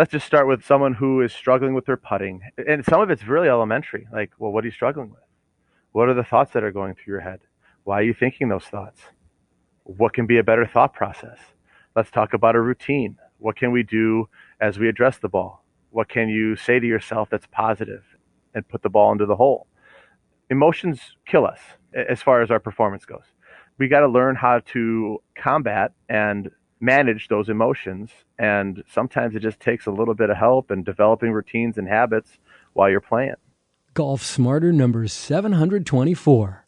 let's just start with someone who is struggling with their putting. And some of it's really elementary. Like, well, what are you struggling with? What are the thoughts that are going through your head? Why are you thinking those thoughts? What can be a better thought process? Let's talk about a routine. What can we do as we address the ball? What can you say to yourself that's positive and put the ball into the hole? Emotions kill us as far as our performance goes. We got to learn how to combat and manage those emotions. And sometimes it just takes a little bit of help in developing routines and habits while you're playing. Golf Smarter number 724.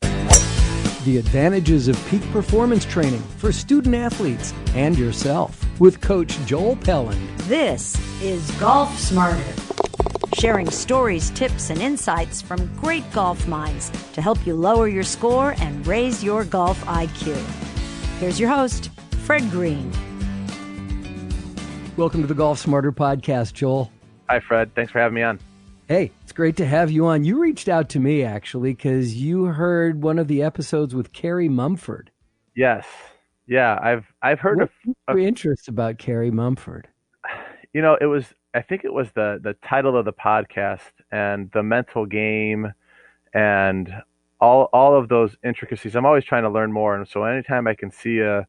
The advantages of peak performance training for student athletes and yourself with Coach Joel Pelland. This is Golf Smarter, sharing stories, tips, and insights from great golf minds to help you lower your score and raise your golf IQ. Here's your host, Fred Green. Welcome to the Golf Smarter podcast, Joel. Hi, Fred. Thanks for having me on. Hey, it's great to have you on. You reached out to me, actually, because you heard one of the episodes with Carrie Mumford. Yes. Yeah, I've heard of your interest about Carrie Mumford. I think it was the title of the podcast and the mental game and all of those intricacies. I'm always trying to learn more. And so anytime I can see a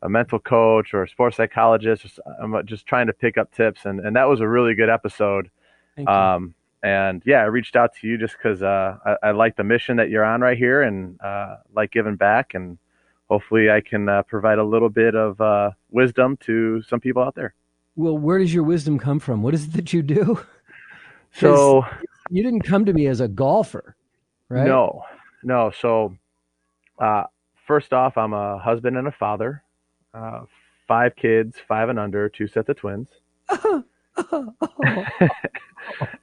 mental coach or a sports psychologist, I'm just trying to pick up tips. And that was a really good episode. Thank you. And yeah, I reached out to you just because I like the mission that you're on right here and like giving back. And hopefully I can provide a little bit of wisdom to some people out there. Well, where does your wisdom come from? What is it that you do? So you didn't come to me as a golfer, right? No. So first off, I'm a husband and a father, 5 kids, 5 and under, 2 sets of twins.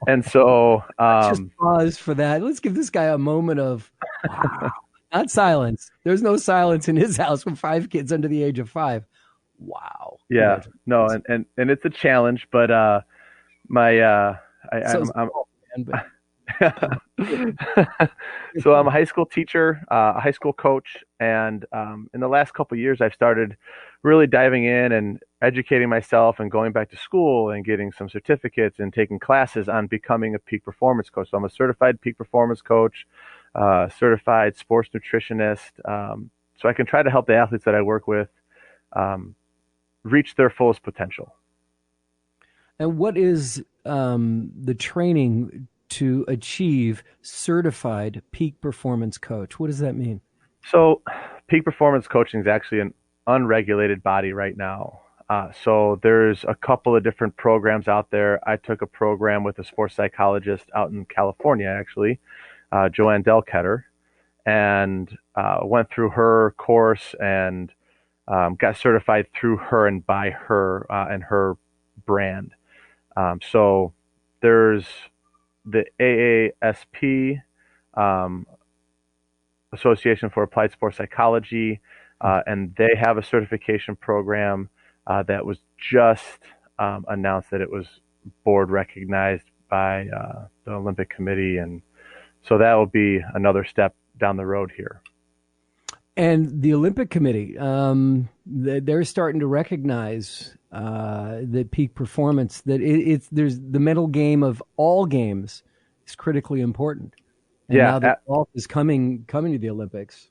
And so just pause for that. Let's give this guy a moment of wow. Not silence. There's no silence in his house with 5 kids under the age of 5. Wow. Yeah. No, and it's a challenge, but I'm so I'm a high school teacher, a high school coach, and in the last couple of years, I've started really diving in and educating myself and going back to school and getting some certificates and taking classes on becoming a peak performance coach. So I'm a certified peak performance coach, certified sports nutritionist. So I can try to help the athletes that I work with reach their fullest potential. And what is the training to achieve certified peak performance coach? What does that mean? So peak performance coaching is actually an unregulated body right now. So there's a couple of different programs out there. I took a program with a sports psychologist out in California, actually, Joanne Delketter, and went through her course and got certified through her and by her and her brand. So there's the AASP, Association for Applied Sports Psychology, and they have a certification program that was just announced that it was board recognized by the Olympic Committee. And so that will be another step down the road here. And the Olympic Committee, they're starting to recognize that peak performance, that there's the mental game of all games is critically important. And now that golf is coming to the Olympics.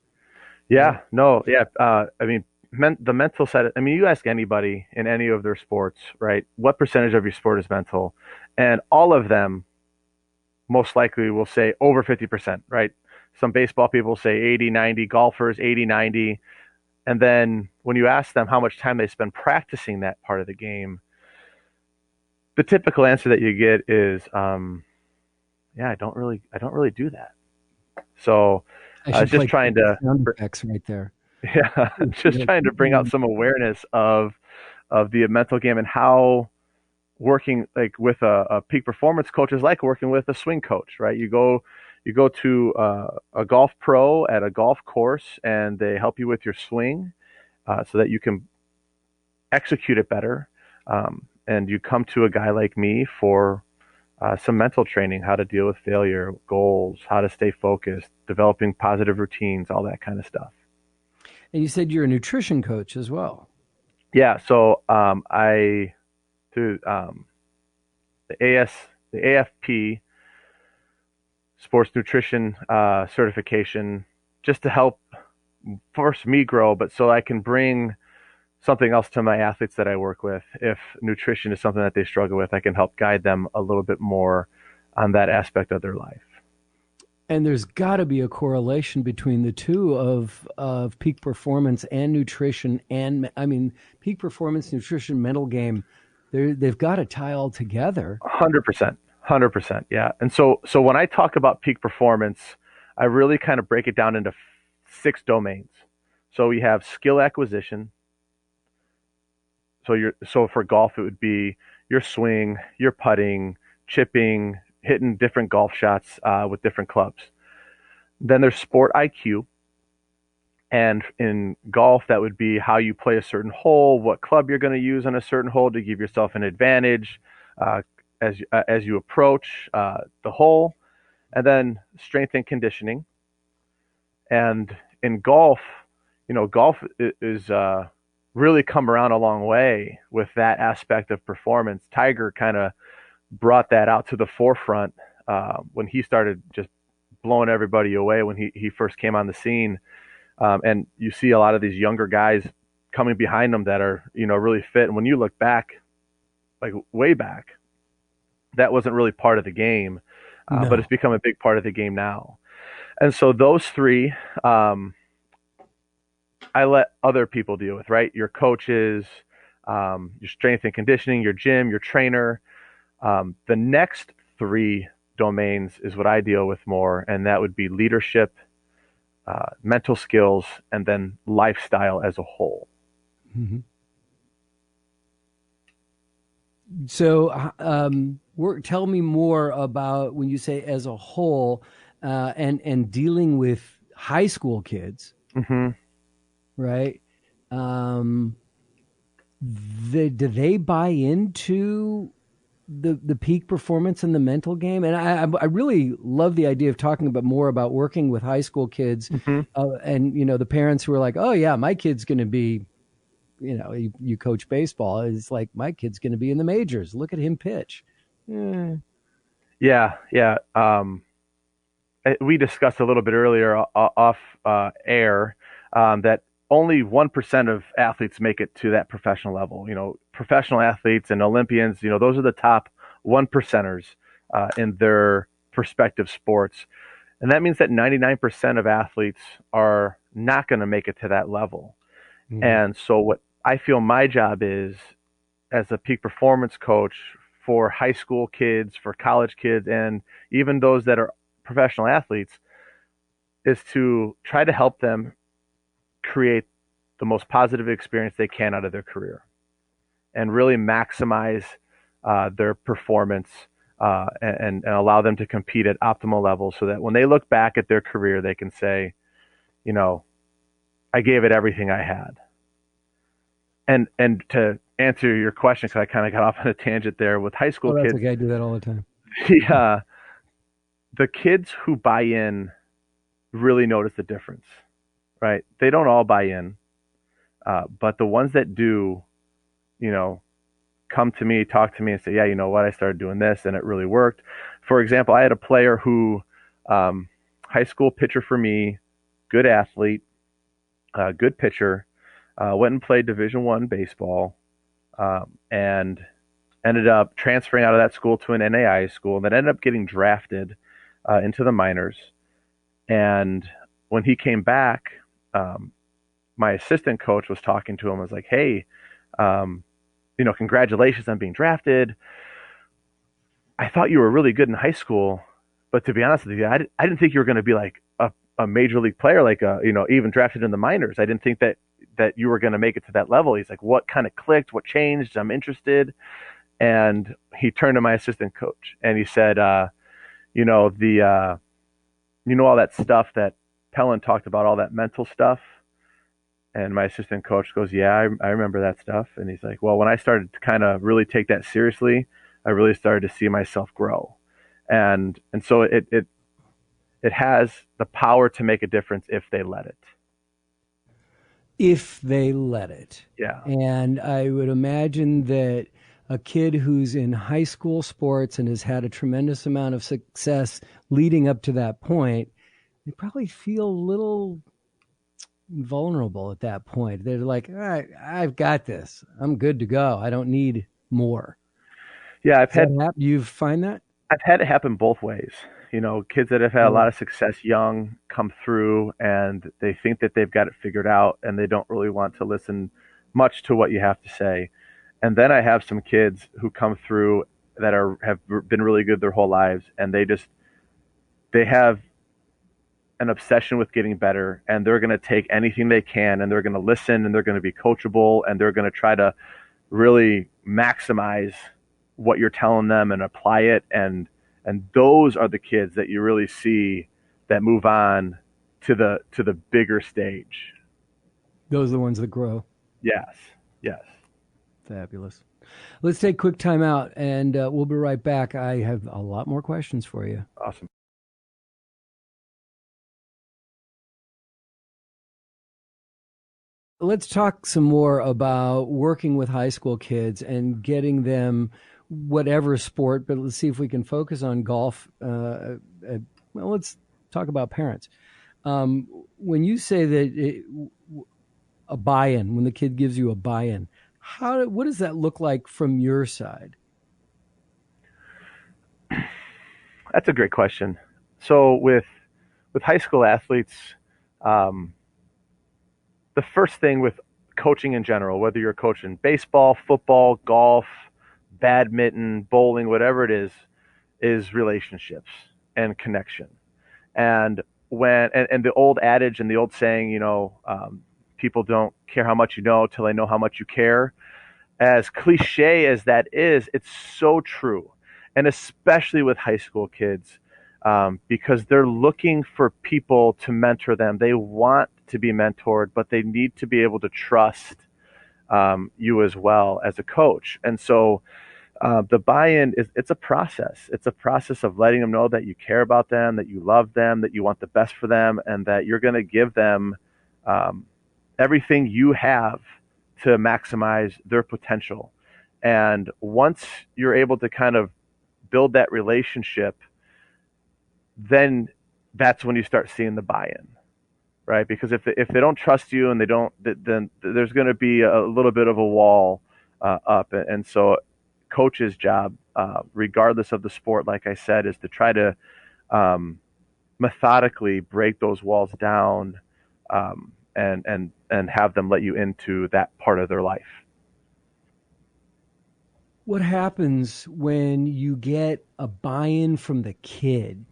Yeah, no, yeah. I mean, the mental side. I mean, you ask anybody in any of their sports, right? What percentage of your sport is mental? And all of them most likely will say over 50%, right? Some baseball people say 80, 90, golfers 80, 90. And then when you ask them how much time they spend practicing that part of the game, the typical answer that you get is, I don't really do that. So just trying to sound effects right there. Yeah, just trying to bring out some awareness of the mental game and how working like with a peak performance coach is like working with a swing coach, right? You go to a golf pro at a golf course and they help you with your swing so that you can execute it better. And you come to a guy like me for some mental training, how to deal with failure, goals, how to stay focused, developing positive routines, all that kind of stuff. And you said you're a nutrition coach as well. Yeah. So I through the the AFP sports nutrition certification, just to help force me grow, but so I can bring something else to my athletes that I work with. If nutrition is something that they struggle with, I can help guide them a little bit more on that aspect of their life. And there's got to be a correlation between the two of peak performance and nutrition, and I mean peak performance, nutrition, mental game. They've got to tie all together. 100%, 100%, yeah. And so when I talk about peak performance, I really kind of break it down into 6 domains. So we have skill acquisition. So for golf, it would be your swing, your putting, chipping, hitting different golf shots with different clubs. Then there's sport IQ. And in golf, that would be how you play a certain hole, what club you're going to use on a certain hole to give yourself an advantage as you approach the hole. And then strength and conditioning. And in golf, golf is really come around a long way with that aspect of performance. Tiger kind of brought that out to the forefront when he started just blowing everybody away when he first came on the scene. And you see a lot of these younger guys coming behind them that are, really fit. And when you look back, like way back, that wasn't really part of the game, No. but it's become a big part of the game now. And so those 3, I let other people deal with, right? Your coaches, your strength and conditioning, your gym, your trainer. The next 3 domains is what I deal with more, and that would be leadership, mental skills, and then lifestyle as a whole. Mm-hmm. So, tell me more about when you say as a whole, and dealing with high school kids, Mm-hmm. right? Do they buy into the peak performance and the mental game? And I really love the idea of talking about more about working with high school kids, Mm-hmm. and the parents who are like, oh yeah, my kid's going to be, you coach baseball. It's like, my kid's going to be in the majors. Look at him pitch. Yeah. We discussed a little bit earlier off air that only 1% of athletes make it to that professional level. Professional athletes and Olympians, those are the top 1%ers in their respective sports. And that means that 99% of athletes are not going to make it to that level. Mm-hmm. And so what I feel my job is, as a peak performance coach for high school kids, for college kids, and even those that are professional athletes, is to try to help them create the most positive experience they can out of their career and really maximize their performance and allow them to compete at optimal levels, so that when they look back at their career, they can say, I gave it everything I had. And to answer your question, because I kind of got off on a tangent there with high school kids. Okay, I do that all the time. The kids who buy in really notice the difference, right? They don't all buy in, but the ones that do, come to me, talk to me, and say, yeah, you know what, I started doing this and it really worked. For example, I had a player who, high school pitcher for me, good athlete, good pitcher, went and played Division I baseball, and ended up transferring out of that school to an NAI school, and then ended up getting drafted into the minors. And when he came back, my assistant coach was talking to him. I was like, hey, congratulations on being drafted. I thought you were really good in high school, but to be honest with you, I didn't think you were going to be like a major league player, like even drafted in the minors. I didn't think that you were going to make it to that level. He's like, what kind of clicked? What changed? I'm interested. And he turned to my assistant coach and he said, all that stuff that Pelland talked about, all that mental stuff. And my assistant coach goes, yeah, I remember that stuff. And he's like, well, when I started to kind of really take that seriously, I really started to see myself grow. And so it has the power to make a difference if they let it. If they let it. Yeah. And I would imagine that a kid who's in high school sports and has had a tremendous amount of success leading up to that point, they probably feel a little vulnerable at that point. They're like, all right, I've got this. I'm good to go. I don't need more. Yeah, Does that happen? Do you find that? I've had it happen both ways. Kids that have had a Really? lot of success young come through and they think that they've got it figured out and they don't really want to listen much to what you have to say. And then I have some kids who come through that have been really good their whole lives and they have an obsession with getting better and they're going to take anything they can and they're going to listen and they're going to be coachable and they're going to try to really maximize what you're telling them and apply it, and those are the kids that you really see that move on to the bigger stage. Those are the ones that grow. Yes. Yes. Fabulous. Let's take a quick time out and we'll be right back. I have a lot more questions for you. Awesome. Let's talk some more about working with high school kids and getting them whatever sport, but let's see if we can focus on golf. Well, let's talk about parents. When you say that a buy-in, when the kid gives you a buy-in, what does that look like from your side? That's a great question. So with high school athletes, the first thing with coaching in general, whether you're coaching baseball, football, golf, badminton, bowling, whatever it is relationships and connection. And and the old adage and the old saying, people don't care how much you know till they know how much you care. As cliche as that is, it's so true. And especially with high school kids, because they're looking for people to mentor them. They want to be mentored, but they need to be able to trust you as well as a coach. And so the buy-in it's a process. It's a process of letting them know that you care about them, that you love them, that you want the best for them, and that you're going to give them everything you have to maximize their potential. And once you're able to kind of build that relationship, then that's when you start seeing the buy-in, right? Because if they don't trust you and they don't, then there's going to be a little bit of a wall up. And so coach's job, regardless of the sport, like I said, is to try to methodically break those walls down and have them let you into that part of their life. What happens when you get a buy-in from the kid,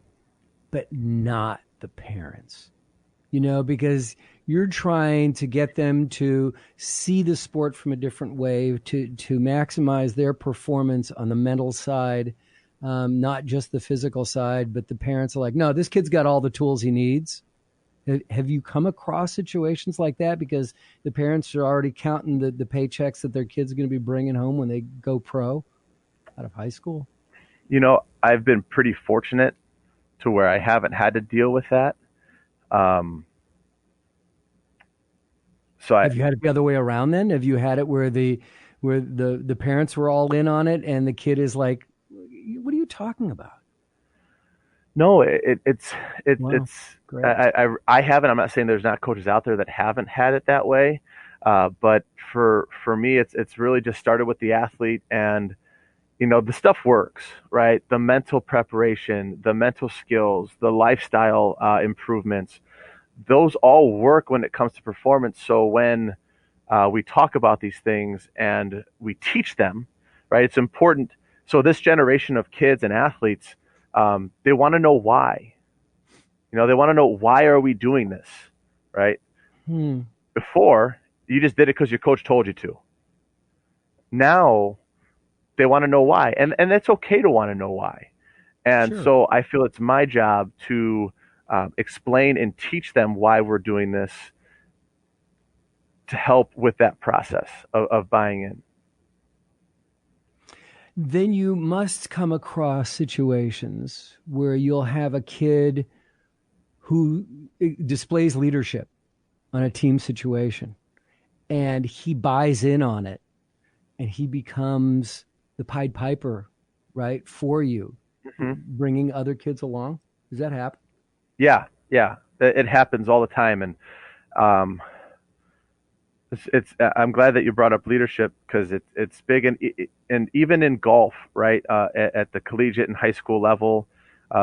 but not the parents? Because you're trying to get them to see the sport from a different way, to maximize their performance on the mental side, not just the physical side. But the parents are like, no, this kid's got all the tools he needs. Have you come across situations like that? Because the parents are already counting the paychecks that their kid's going to be bringing home when they go pro out of high school? I've been pretty fortunate to where I haven't had to deal with that. Have you had it the other way around then? Have you had it where the parents were all in on it and the kid is like, what are you talking about? No, it's Wow, great. I haven't. I'm not saying there's not coaches out there that haven't had it that way, but for me, it's really just started with the athlete, and the stuff works, right? The mental preparation, the mental skills, the lifestyle improvements, those all work when it comes to performance. So when we talk about these things and we teach them, right? It's important. So this generation of kids and athletes, they want to know why. They want to know, why are we doing this, right? Before, you just did it because your coach told you to. Now, they want to know why. And it's okay to want to know why. And Sure. so I feel it's my job to explain and teach them why we're doing this to help with that process of buying in. Then you must come across situations where you'll have a kid who displays leadership on a team situation and he buys in on it and he becomes the Pied Piper, right, for you, Hmm. bringing other kids along? Does that happen? Yeah, yeah, it happens all the time, and um, it's I'm glad that you brought up leadership because it's big, and even in golf, right, at the collegiate and high school level,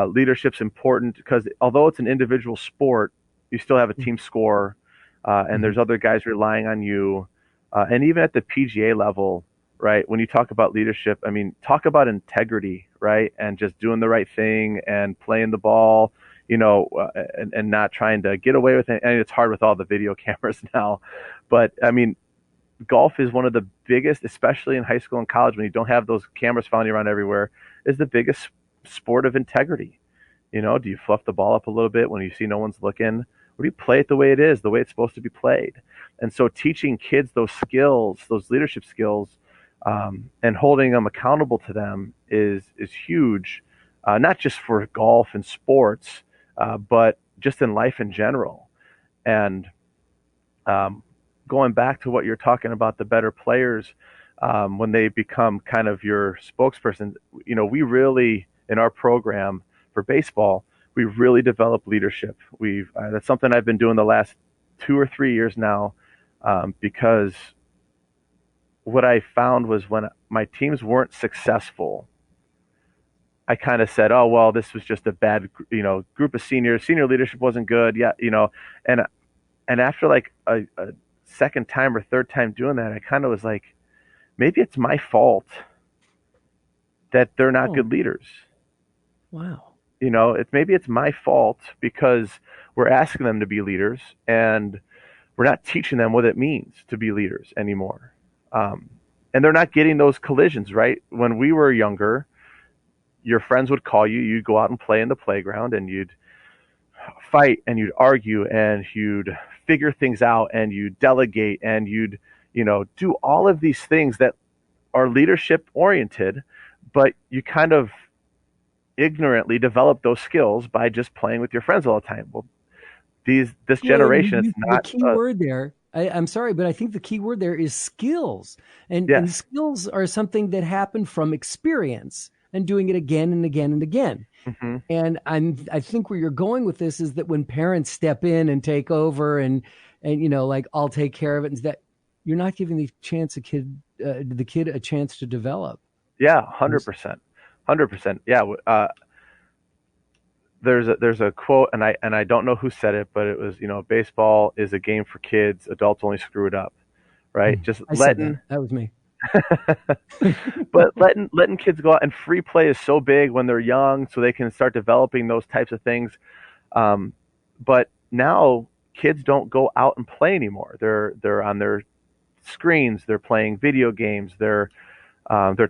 leadership's important because although it's an individual sport, you still have a team score, and Mm-hmm. there's other guys relying on you, and even at the PGA level, right, when you talk about leadership, I mean, talk about integrity, right, and just doing the right thing and playing the ball. And not trying to get away with it. And it's hard with all the video cameras now, but I mean, golf is one of the biggest, especially in high school and college, when you don't have those cameras following you around everywhere, is the biggest sport of integrity. Do you fluff the ball up a little bit when you see no one's looking? Or do you play it the way it is, the way it's supposed to be played? And so teaching kids those skills, those leadership skills, and holding them accountable to them is huge, not just for golf and sports, but just in life in general. And um, going back to what you're talking about, the better players, when they become kind of your spokesperson, we really, in our program for baseball, we really develop leadership. That's something I've been doing the last 2 or 3 years now, because what I found was when my teams weren't successful, I kind of said, "Oh well, this was just a bad, group of seniors. Senior leadership wasn't good." Yeah, and after like a second time or third time doing that, I kind of was like, maybe it's my fault that they're not Oh, good leaders. wow. Maybe it's my fault because we're asking them to be leaders and we're not teaching them what it means to be leaders anymore. Um, and they're not getting those collisions, right? When we were younger, your friends would call you, you'd go out and play in the playground, and you'd fight and you'd argue and you'd figure things out and you'd delegate and you'd do all of these things that are leadership oriented, but you kind of ignorantly develop those skills by just playing with your friends all the time. Well, this Well, and generation, it's the not. key word there, I'm sorry, but I think the key word there is skills. And Yes. skills are something that happen from experience and doing it again and again and again. Hmm. And I think where you're going with this is that when parents step in and take over and like I'll take care of it, is that you're not giving the kid a chance to develop. Yeah, 100%, 100%. Yeah. There's a quote, and I don't know who said it, but it was, baseball is a game for kids. Adults only screw it up, right? Just I said that. That was me. but letting kids go out, and free play is so big when they're young, so they can start developing those types of things. But now kids don't go out and play anymore. They're on their screens. They're playing video games. They're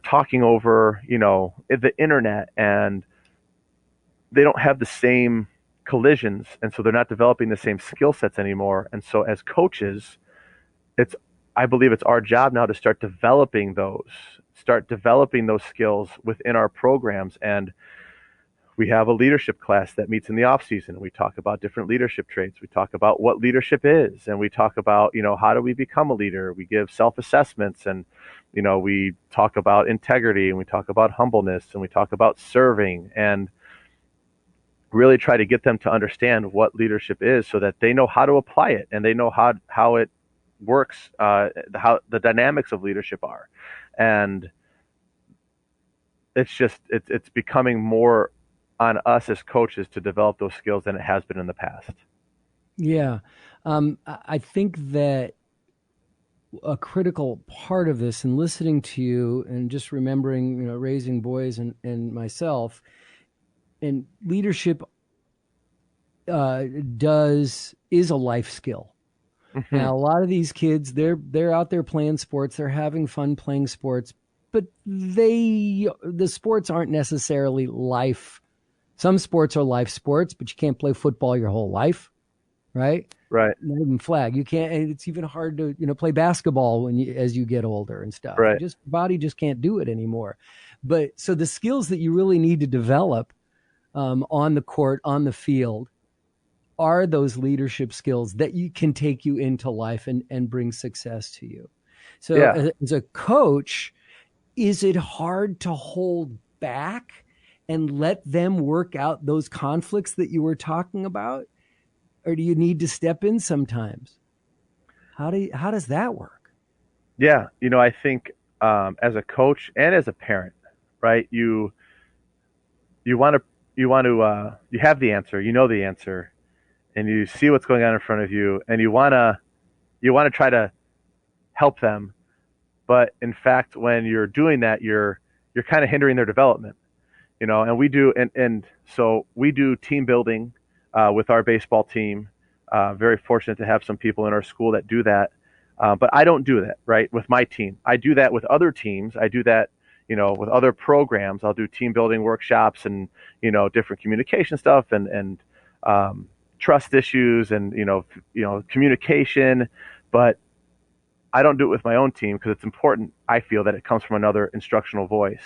talking over the internet, and they don't have the same collisions, and so they're not developing the same skill sets anymore. And so as coaches, it's I believe it's our job now to start developing those skills within our programs. And we have a leadership class that meets in the off season. We talk about different leadership traits. We talk about what leadership is, and we talk about how do we become a leader. We give self assessments, and we talk about integrity, and we talk about humbleness, and we talk about serving, and really try to get them to understand what leadership is so that they know how to apply it and they know how it works, how the dynamics of leadership are. And it's becoming more on us as coaches to develop those skills than it has been in the past. Yeah. I think that a critical part of this, and listening to you and just remembering, raising boys and myself, and leadership is a life skill. Hmm. Now, a lot of these kids, they're out there playing sports, they're having fun playing sports, but the sports aren't necessarily life. Some sports are life sports, but you can't play football your whole life, right? Right. Not even flag. You can't. And it's even hard to play basketball as you get older and stuff. Right. Body just can't do it anymore. But so the skills that you really need to develop on the court, on the field, are those leadership skills that you can take you into life and bring success to you. So Yeah. as a coach, is it hard to hold back and let them work out those conflicts that you were talking about? Or do you need to step in sometimes? How does that work? Yeah, I think as a coach and as a parent, right? You want to you have the answer, you know the answer, and you see what's going on in front of you, and you want to try to help them, but in fact, when you're doing that, you're kind of hindering their development, And so we do team building with our baseball team. Very fortunate to have some people in our school that do that. But I don't do that, right, with my team. I do that with other teams. I do that, with other programs. I'll do team building workshops and, different communication stuff and trust issues and, communication. But I don't do it with my own team because it's important, I feel, that it comes from another instructional voice.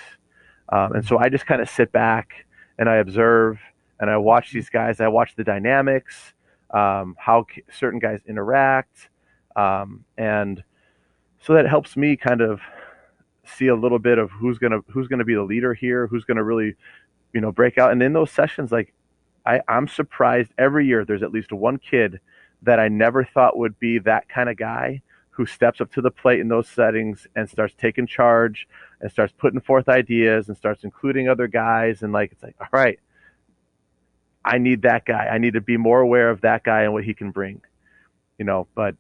And so I just kind of sit back and I observe and I watch these guys. I watch the dynamics, how certain guys interact. And so that helps me kind of see a little bit of who's gonna be the leader here, who's gonna really, break out. And in those sessions, like I'm surprised every year there's at least one kid that I never thought would be that kind of guy who steps up to the plate in those settings and starts taking charge and starts putting forth ideas and starts including other guys. And like, it's like, all right, I need that guy. I need to be more aware of that guy and what he can bring, but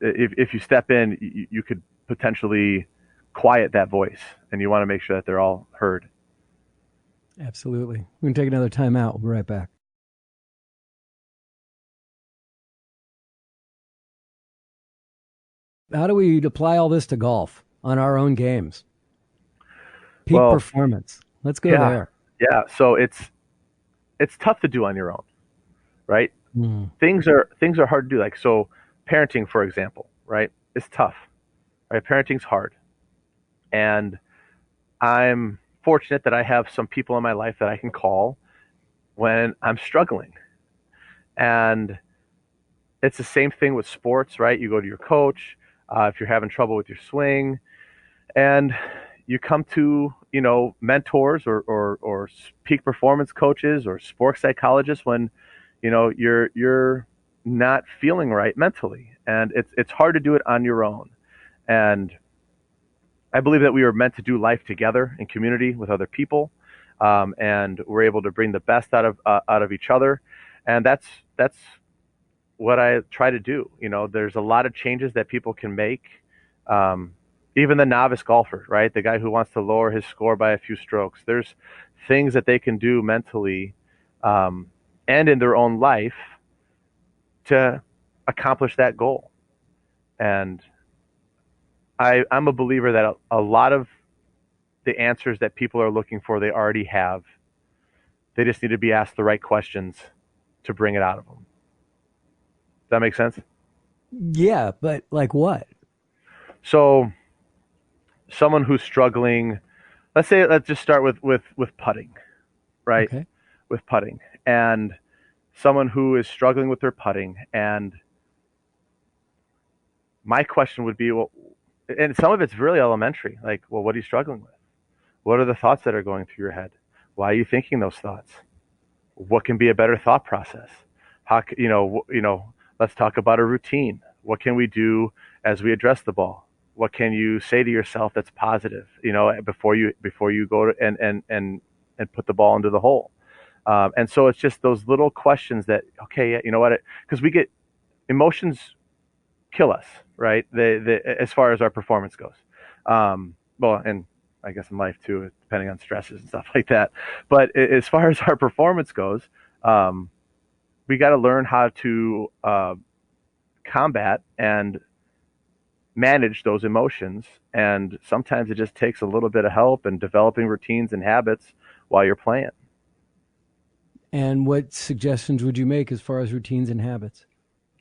if you step in, you could potentially quiet that voice, and you want to make sure that they're all heard. Absolutely. We're going to take another time out. We'll be right back. How do we apply all this to golf on our own games? Peak performance. Let's go there. Yeah. So it's tough to do on your own, right? Mm. Things are hard to do. Like, so parenting, for example, right? It's tough, right? Parenting's hard. And I'm fortunate that I have some people in my life that I can call when I'm struggling. And it's the same thing with sports, right? You go to your coach if you're having trouble with your swing, and you come to mentors or peak performance coaches or sports psychologists when you're not feeling right mentally, and it's hard to do it on your own. And I believe that we were meant to do life together in community with other people, and we're able to bring the best out of each other, and that's what I try to do. There's a lot of changes that people can make. Even the novice golfer, right? The guy who wants to lower his score by a few strokes. There's things that they can do mentally and in their own life to accomplish that goal. And I'm a believer that a lot of the answers that people are looking for, they already have. They just need to be asked the right questions to bring it out of them. Does that make sense? Yeah, but like what? So someone who's struggling, let's just start with putting, right? Okay. With putting. And someone who is struggling with their putting, and my question would be, well, and some of it's really elementary, like, well, what are you struggling with? What are the thoughts that are going through your head? Why are you thinking those thoughts? What can be a better thought process? Let's talk about a routine. What can we do as we address the ball? What can you say to yourself that's positive, before you go to and put the ball into the hole? And so it's just those little questions that, okay, you know what? Because we get emotions kill us, right? As far as our performance goes. Well, and I guess in life too, depending on stresses and stuff like that. But as far as our performance goes, we got to learn how to combat and manage those emotions. And sometimes it just takes a little bit of help and developing routines and habits while you're playing. And what suggestions would you make as far as routines and habits?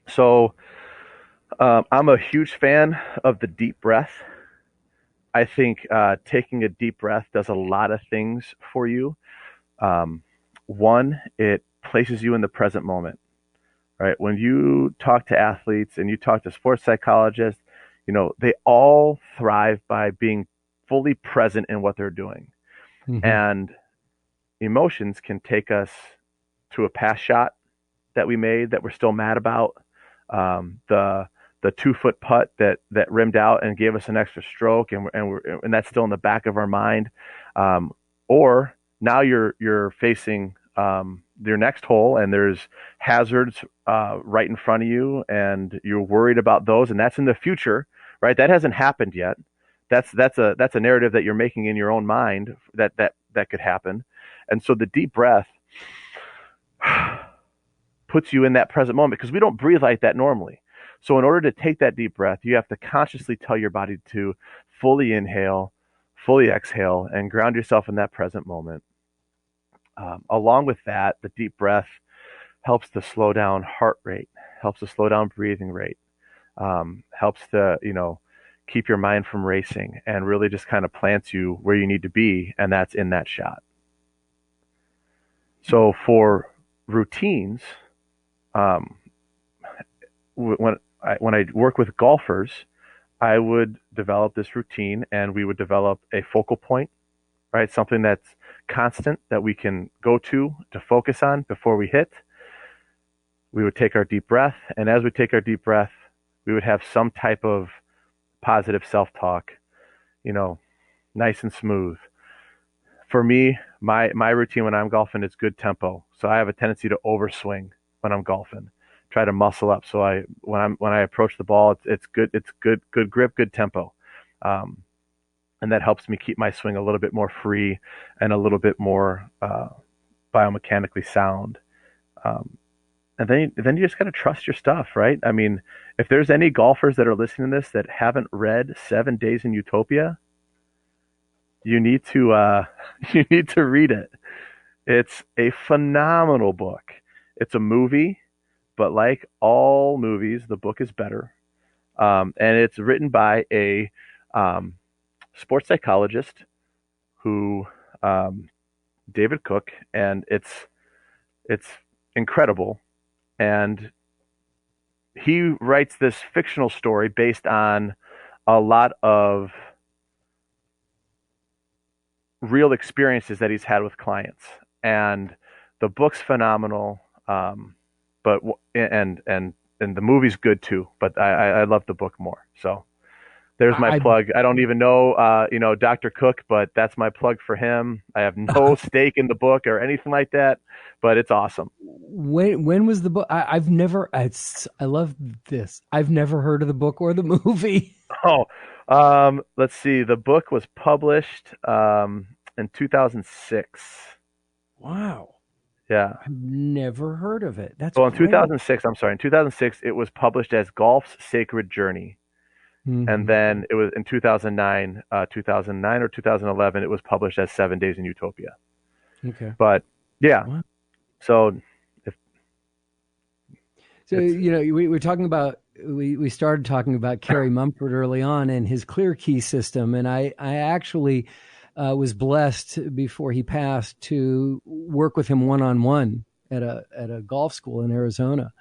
So I'm a huge fan of the deep breath. I think taking a deep breath does a lot of things for you. One, it places you in the present moment, right? When you talk to athletes and you talk to sports psychologists, they all thrive by being fully present in what they're doing. Mm-hmm. And emotions can take us to a past shot that we made that we're still mad about. The 2-foot putt that rimmed out and gave us an extra stroke, and that's still in the back of our mind. Or now you're facing your next hole, and there's hazards right in front of you, and you're worried about those, and that's in the future, right? That hasn't happened yet. That's a narrative that you're making in your own mind that could happen. And so the deep breath puts you in that present moment, because we don't breathe like that normally. So in order to take that deep breath, you have to consciously tell your body to fully inhale, fully exhale, and ground yourself in that present moment. Along with that, the deep breath helps to slow down heart rate, helps to slow down breathing rate, helps to, keep your mind from racing, and really just kind of plants you where you need to be, and that's in that shot. So for routines, when I work with golfers, I would develop this routine, and we would develop a focal point, right? Something that's constant that we can go to focus on before we hit. We would take our deep breath, and as we take our deep breath, we would have some type of positive self-talk, nice and smooth. For me, my routine when I'm golfing is good tempo. So I have a tendency to overswing when I'm golfing, try to muscle up. So when I approach the ball, it's good grip, good tempo. And that helps me keep my swing a little bit more free and a little bit more biomechanically sound. And then you just got to trust your stuff, right? I mean, if there's any golfers that are listening to this that haven't read 7 Days in Utopia, you need to you need to read it. It's a phenomenal book. It's a movie, but like all movies, the book is better. And it's written by a sports psychologist who David Cook, and it's incredible. And he writes this fictional story based on a lot of real experiences that he's had with clients. And the book's phenomenal, but and the movie's good too. But I love the book more. So there's my plug. I don't even know, Dr. Cook, but that's my plug for him. I have no stake in the book or anything like that, but it's awesome. When was the book? I've never. I love this. I've never heard of the book or the movie. Let's see. The book was published in 2006. Wow. Yeah. I've never heard of it. That's well, in great. 2006. I'm sorry. In 2006, it was published as Golf's Sacred Journey. Mm-hmm. And then it was in 2009 or 2011, it was published as 7 Days in Utopia. Okay. But yeah, wow. So we're talking about, we started talking about Kerry Mumford early on and his Clear Key system. And I actually was blessed before he passed to work with him one-on-one at a golf school in Arizona.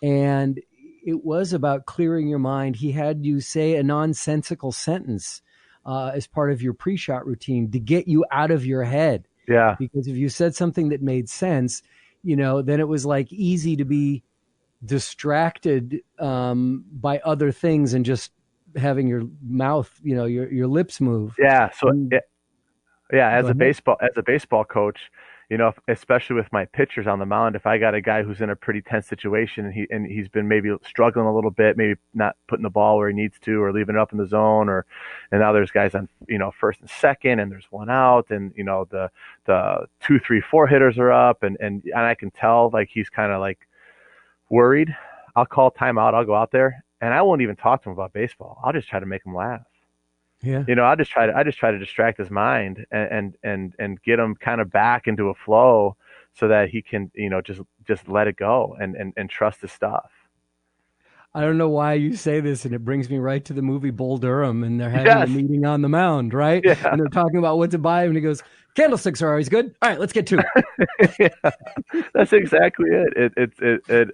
And it was about clearing your mind. He had you say a nonsensical sentence as part of your pre-shot routine to get you out of your head. Yeah. Because if you said something that made sense, then it was like easy to be distracted by other things and just having your mouth, your lips move. Yeah. So as a baseball coach, especially with my pitchers on the mound, if I got a guy who's in a pretty tense situation and he's been maybe struggling a little bit, maybe not putting the ball where he needs to, or leaving it up in the zone, and now there's guys on first and second, and there's one out, and the 2, 3, 4 hitters are up, and I can tell like he's kind of like worried. I'll call timeout. I'll go out there, and I won't even talk to him about baseball. I'll just try to make him laugh. Yeah. I just try to distract his mind and get him kind of back into a flow so that he can, just let it go and trust his stuff. I don't know why you say this, and it brings me right to the movie Bull Durham, and they're having a meeting on the mound, right? Yeah. And they're talking about what to buy, and he goes, "Candlesticks are always good. All right, let's get 2." Yeah, that's exactly it.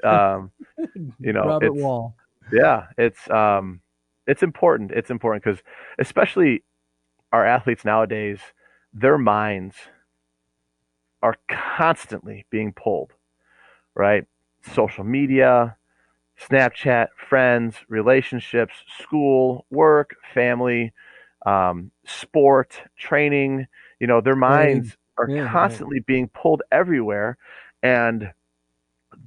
Robert Wall. Yeah, it's important. It's important because especially our athletes nowadays, their minds are constantly being pulled, right? Social media, Snapchat, friends, relationships, school, work, family, sport, training. Their Trade. minds are Yeah, right. constantly being pulled everywhere. And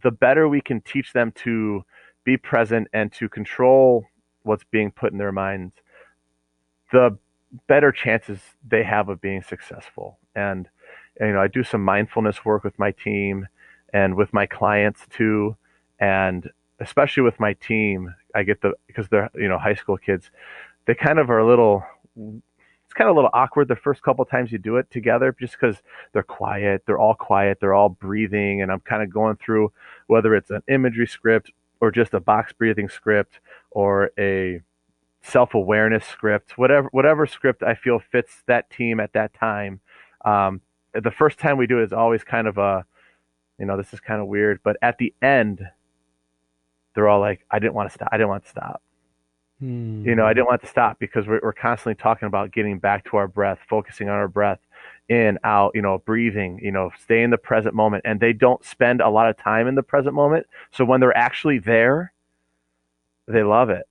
the better we can teach them to be present and to control what's being put in their minds, the better chances they have of being successful. And I do some mindfulness work with my team and with my clients too. And especially with my team, I get because they're, high school kids, they kind of are it's kind of a little awkward the first couple times you do it together, just because they're quiet, they're all breathing. And I'm kind of going through whether it's an imagery script or just a box breathing script or a self-awareness script, whatever script I feel fits that team at that time. The first time we do it is always kind of this is kind of weird, but at the end, they're all like, I didn't want to stop. I didn't want to stop. I didn't want to stop because we're constantly talking about getting back to our breath, focusing on our breath, in, out, breathing, stay in the present moment. And they don't spend a lot of time in the present moment. So when they're actually there, they love it.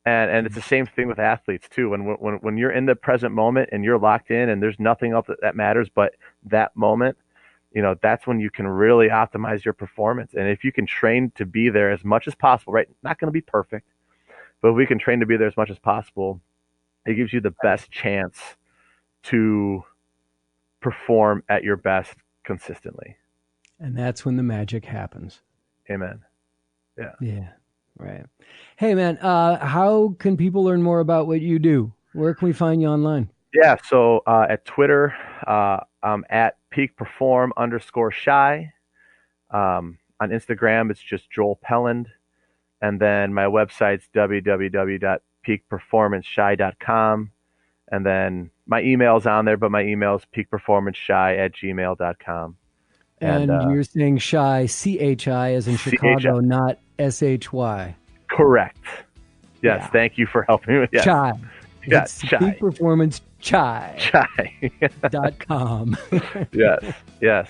And it's the same thing with athletes too. When you're in the present moment and you're locked in and there's nothing else that matters but that moment, that's when you can really optimize your performance. And if you can train to be there as much as possible, right? Not going to be perfect, but if we can train to be there as much as possible, it gives you the best chance to perform at your best consistently. And that's when the magic happens. Amen. Yeah. Yeah. Right. Hey, man, how can people learn more about what you do? Where can we find you online? Yeah. So at Twitter, I'm at peakperform_shy. On Instagram, it's just Joel Pelland. And then my website's www.peakperformanceshy.com. And then my email's on there, but my email's peakperformanceshy@gmail.com. And you're saying shy, CHI, as in Chicago, not SHY. Correct. Yes. Yeah. Thank you for helping me with that. Chai. Yeah, It's Chai. peakperformancechai.com. Yes.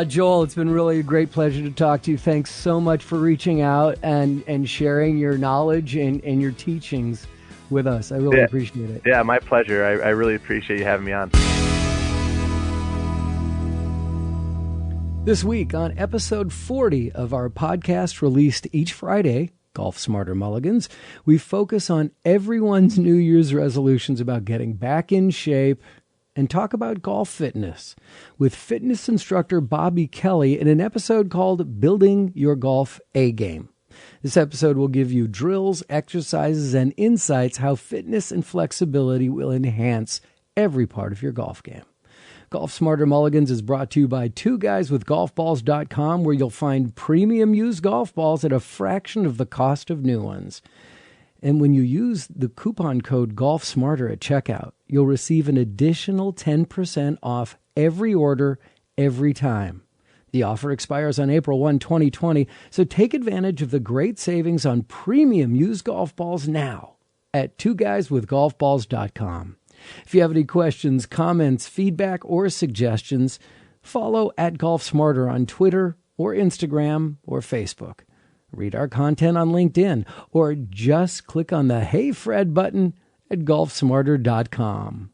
Joel, it's been really a great pleasure to talk to you. Thanks so much for reaching out and sharing your knowledge and your teachings with us. I really appreciate it. Yeah, my pleasure. I really appreciate you having me on. This week on episode 40 of our podcast released each Friday, Golf Smarter Mulligans, we focus on everyone's New Year's resolutions about getting back in shape and talk about golf fitness with fitness instructor Bobby Kelly in an episode called Building Your Golf A-Game. This episode will give you drills, exercises, and insights how fitness and flexibility will enhance every part of your golf game. Golf Smarter Mulligans is brought to you by twoguyswithgolfballs.com, where you'll find premium used golf balls at a fraction of the cost of new ones. And when you use the coupon code GolfSmarter at checkout, you'll receive an additional 10% off every order, every time. The offer expires on April 1, 2020, so take advantage of the great savings on premium used golf balls now at twoguyswithgolfballs.com. If you have any questions, comments, feedback, or suggestions, follow at Golf Smarter on Twitter or Instagram or Facebook. Read our content on LinkedIn or just click on the Hey Fred button at golfsmarter.com.